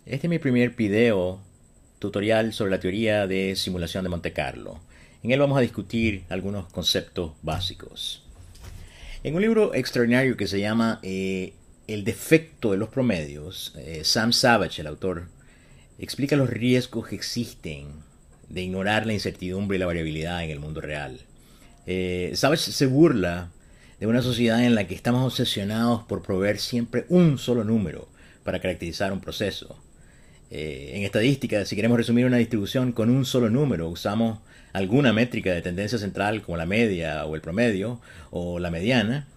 Este es mi primer video tutorial sobre la teoría de simulación de Monte Carlo. En él vamos a discutir algunos conceptos básicos. En un libro extraordinario que se llama El defecto de los promedios, Sam Savage, el autor, explica los riesgos que existen de ignorar la incertidumbre y la variabilidad en el mundo real. Savage se burla de una sociedad en la que estamos obsesionados por proveer siempre un solo número para caracterizar un proceso. En estadística, si queremos resumir una distribución con un solo número, usamos alguna métrica de tendencia central como la media o el promedio o la mediana.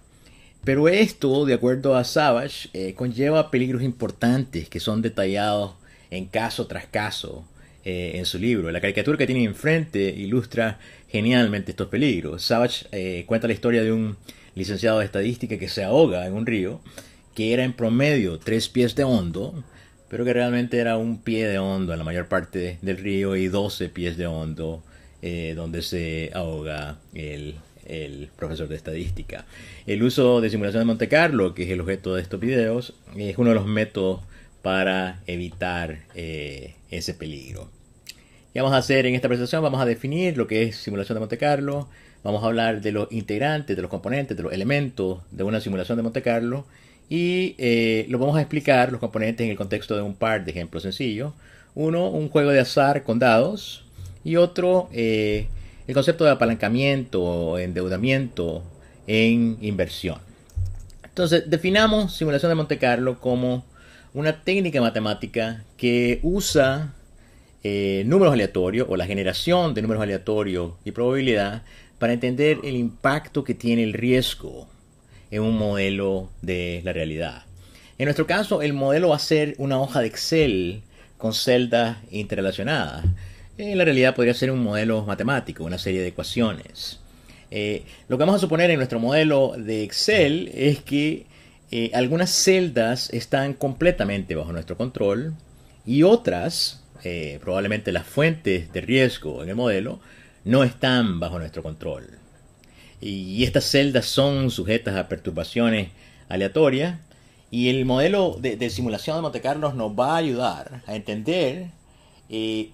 Pero esto, de acuerdo a Savage, conlleva peligros importantes que son detallados en caso tras caso en su libro. La caricatura que tiene enfrente ilustra genialmente estos peligros. Savage cuenta la historia de un licenciado de estadística que se ahoga en un río que era en promedio 3 pies de hondo, pero que realmente era un pie de hondo en la mayor parte del río y 12 pies de hondo donde se ahoga el profesor de estadística. El uso de simulación de Monte Carlo, que es el objeto de estos videos, es uno de los métodos para evitar ese peligro. ¿Qué vamos a hacer en esta presentación? Vamos a definir lo que es simulación de Monte Carlo, vamos a hablar de los integrantes, de los componentes, de los elementos de una simulación de Monte Carlo y lo vamos a explicar los componentes en el contexto de un par de ejemplos sencillos. Uno, un juego de azar con dados, y otro, el concepto de apalancamiento o endeudamiento en inversión. Entonces, definamos simulación de Monte Carlo como una técnica matemática que usa números aleatorios o la generación de números aleatorios y probabilidad para entender el impacto que tiene el riesgo en un modelo de la realidad. En nuestro caso, el modelo va a ser una hoja de Excel con celdas interrelacionadas. En la realidad podría ser un modelo matemático, una serie de ecuaciones. Lo que vamos a suponer en nuestro modelo de Excel es que algunas celdas están completamente bajo nuestro control y otras, probablemente las fuentes de riesgo en el modelo, no están bajo nuestro control. Y estas celdas son sujetas a perturbaciones aleatorias y el modelo de simulación de Monte Carlo nos va a ayudar a entender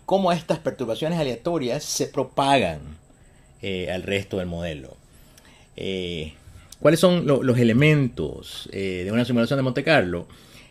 cómo estas perturbaciones aleatorias se propagan al resto del modelo. ¿Cuáles son los elementos de una simulación de Monte Carlo?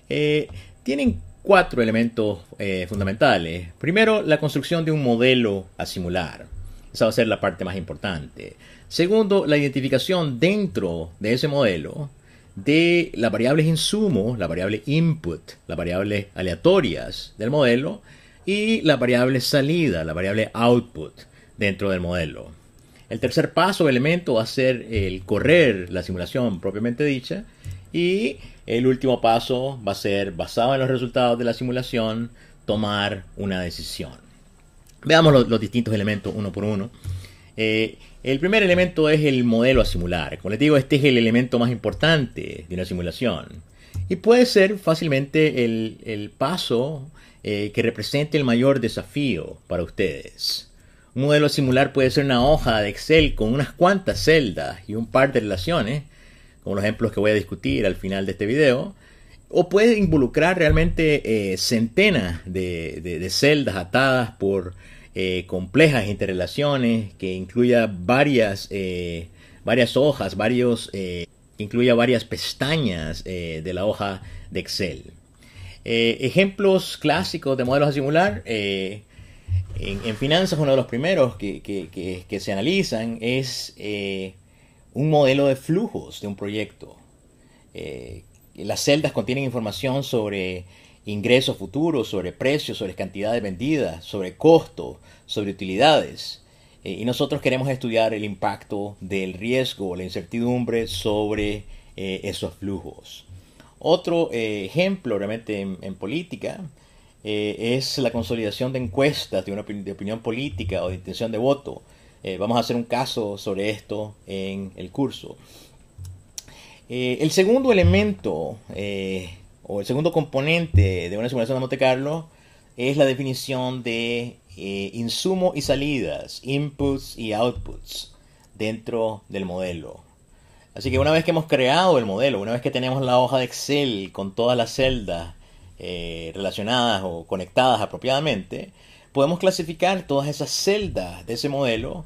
Tienen 4 elementos fundamentales. Primero, la construcción de un modelo a simular. Esa va a ser la parte más importante. Segundo, la identificación dentro de ese modelo de las variables insumos, la variable input, las variables aleatorias del modelo y la variable salida, la variable output dentro del modelo. El tercer paso o elemento va a ser el correr la simulación propiamente dicha y el último paso va a ser, basado en los resultados de la simulación, tomar una decisión. Veamos los distintos elementos uno por uno. El primer elemento es el modelo a simular. Como les digo, este es el elemento más importante de una simulación. Y puede ser fácilmente el paso que represente el mayor desafío para ustedes. Un modelo a simular puede ser una hoja de Excel con unas cuantas celdas y un par de relaciones, como los ejemplos que voy a discutir al final de este video. O puede involucrar realmente centenas de celdas atadas por complejas interrelaciones que incluya varias hojas, que incluya varias pestañas de la hoja de Excel. Ejemplos clásicos de modelos a simular. En finanzas, uno de los primeros que se analizan es un modelo de flujos de un proyecto. Las celdas contienen información sobre ingresos futuros, sobre precios, sobre cantidades vendidas, sobre costos, sobre utilidades. Y nosotros queremos estudiar el impacto del riesgo o la incertidumbre sobre esos flujos. Otro ejemplo realmente en política es la consolidación de encuestas de opinión política o de intención de voto. Vamos a hacer un caso sobre esto en el curso. El segundo elemento o el segundo componente de una simulación de Monte Carlo es la definición de insumos y salidas, inputs y outputs dentro del modelo. Así que una vez que hemos creado el modelo, una vez que tenemos la hoja de Excel con todas las celdas relacionadas o conectadas apropiadamente, podemos clasificar todas esas celdas de ese modelo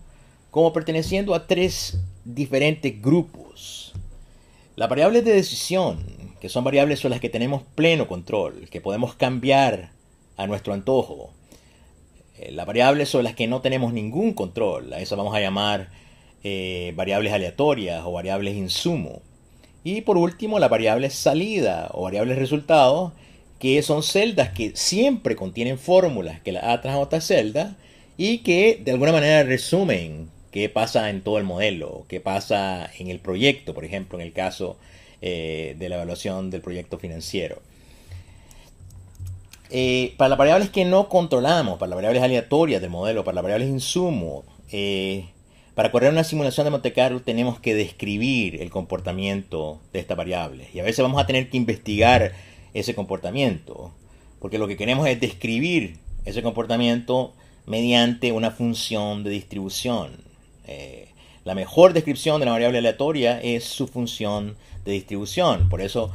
como perteneciendo a tres diferentes grupos. Las variables de decisión, que son variables sobre las que tenemos pleno control, que podemos cambiar a nuestro antojo. Las variables sobre las que no tenemos ningún control, a esas vamos a llamar variables aleatorias o variables insumo. Y por último, las variables salida o variables resultados, que son celdas que siempre contienen fórmulas que las atan a otra celda y que de alguna manera resumen qué pasa en todo el modelo, qué pasa en el proyecto, por ejemplo, en el caso de la evaluación del proyecto financiero. Para las variables que no controlamos, para las variables aleatorias del modelo, para las variables insumos, para correr una simulación de Monte Carlo tenemos que describir el comportamiento de estas variables. Y a veces vamos a tener que investigar ese comportamiento, porque lo que queremos es describir ese comportamiento mediante una función de distribución. La mejor descripción de una variable aleatoria es su función de distribución. Por eso,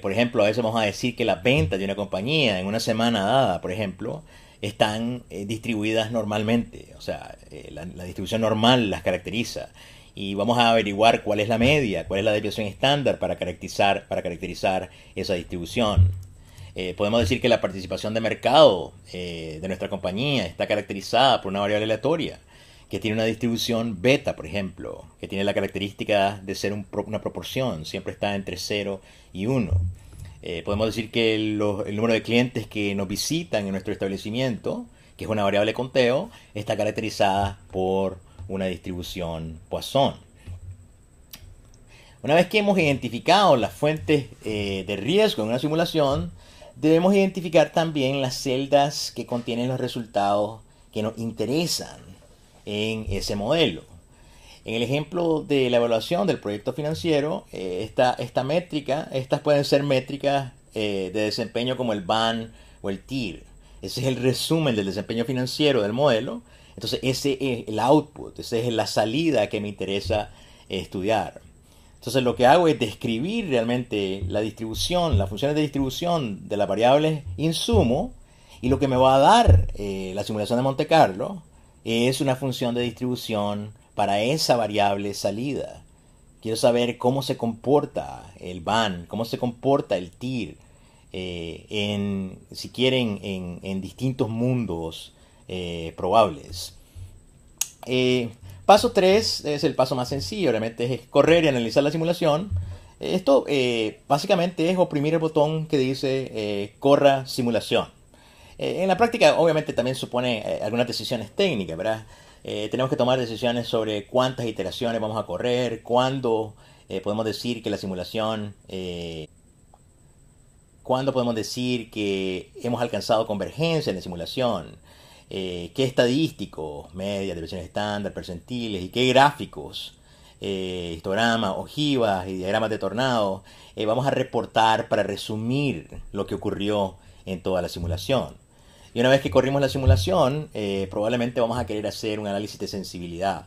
por ejemplo, a veces vamos a decir que las ventas de una compañía en una semana dada, por ejemplo, están distribuidas normalmente. O sea, la distribución normal las caracteriza. Y vamos a averiguar cuál es la media, cuál es la desviación estándar para caracterizar esa distribución. Podemos decir que la participación de mercado de nuestra compañía está caracterizada por una variable aleatoria que tiene una distribución beta, por ejemplo, que tiene la característica de ser una proporción, siempre está entre 0 y 1. Podemos decir que el número de clientes que nos visitan en nuestro establecimiento, que es una variable de conteo, está caracterizada por una distribución Poisson. Una vez que hemos identificado las fuentes de riesgo en una simulación, debemos identificar también las celdas que contienen los resultados que nos interesan en ese modelo. En el ejemplo de la evaluación del proyecto financiero, esta métrica, estas pueden ser métricas de desempeño como el BAN o el TIR. Ese es el resumen del desempeño financiero del modelo. Entonces ese es el output, esa es la salida que me interesa estudiar. Entonces lo que hago es describir realmente la distribución, las funciones de distribución de las variables insumo, y lo que me va a dar la simulación de Monte Carlo es una función de distribución para esa variable salida. Quiero saber cómo se comporta el BAN, cómo se comporta el TIR, si quieren, en distintos mundos probables. Paso 3 es el paso más sencillo, realmente es correr y analizar la simulación. Esto básicamente es oprimir el botón que dice corra simulación. En la práctica obviamente también supone algunas decisiones técnicas, ¿verdad? Tenemos que tomar decisiones sobre cuántas iteraciones vamos a correr, cuándo podemos decir que la simulación, cuándo podemos decir que hemos alcanzado convergencia en la simulación, qué estadísticos, medias, desviaciones estándar, percentiles y qué gráficos, histogramas, ojivas y diagramas de tornado vamos a reportar para resumir lo que ocurrió en toda la simulación. Y una vez que corrimos la simulación, probablemente vamos a querer hacer un análisis de sensibilidad.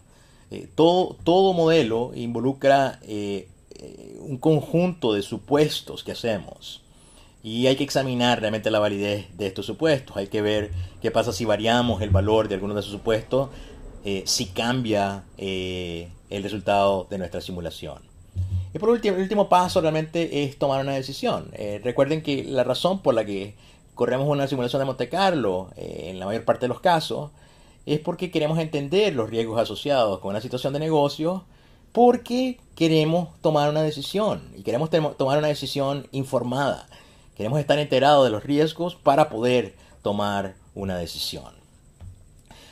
Todo modelo involucra un conjunto de supuestos que hacemos. Y hay que examinar realmente la validez de estos supuestos. Hay que ver qué pasa si variamos el valor de alguno de esos supuestos, si cambia el resultado de nuestra simulación. Y por último, el último paso realmente es tomar una decisión. Recuerden que la razón por la que corremos una simulación de Monte Carlo, en la mayor parte de los casos, es porque queremos entender los riesgos asociados con una situación de negocio, porque queremos tomar una decisión y queremos tomar una decisión informada. Queremos estar enterados de los riesgos para poder tomar una decisión.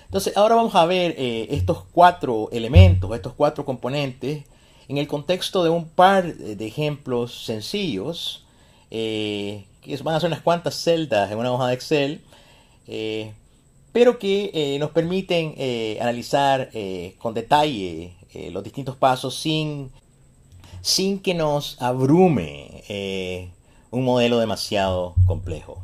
Entonces, ahora vamos a ver estos 4 elementos, estos 4 componentes, en el contexto de un par de ejemplos sencillos, que van a ser unas cuantas celdas en una hoja de Excel, pero que nos permiten analizar con detalle los distintos pasos sin que nos abrume un modelo demasiado complejo.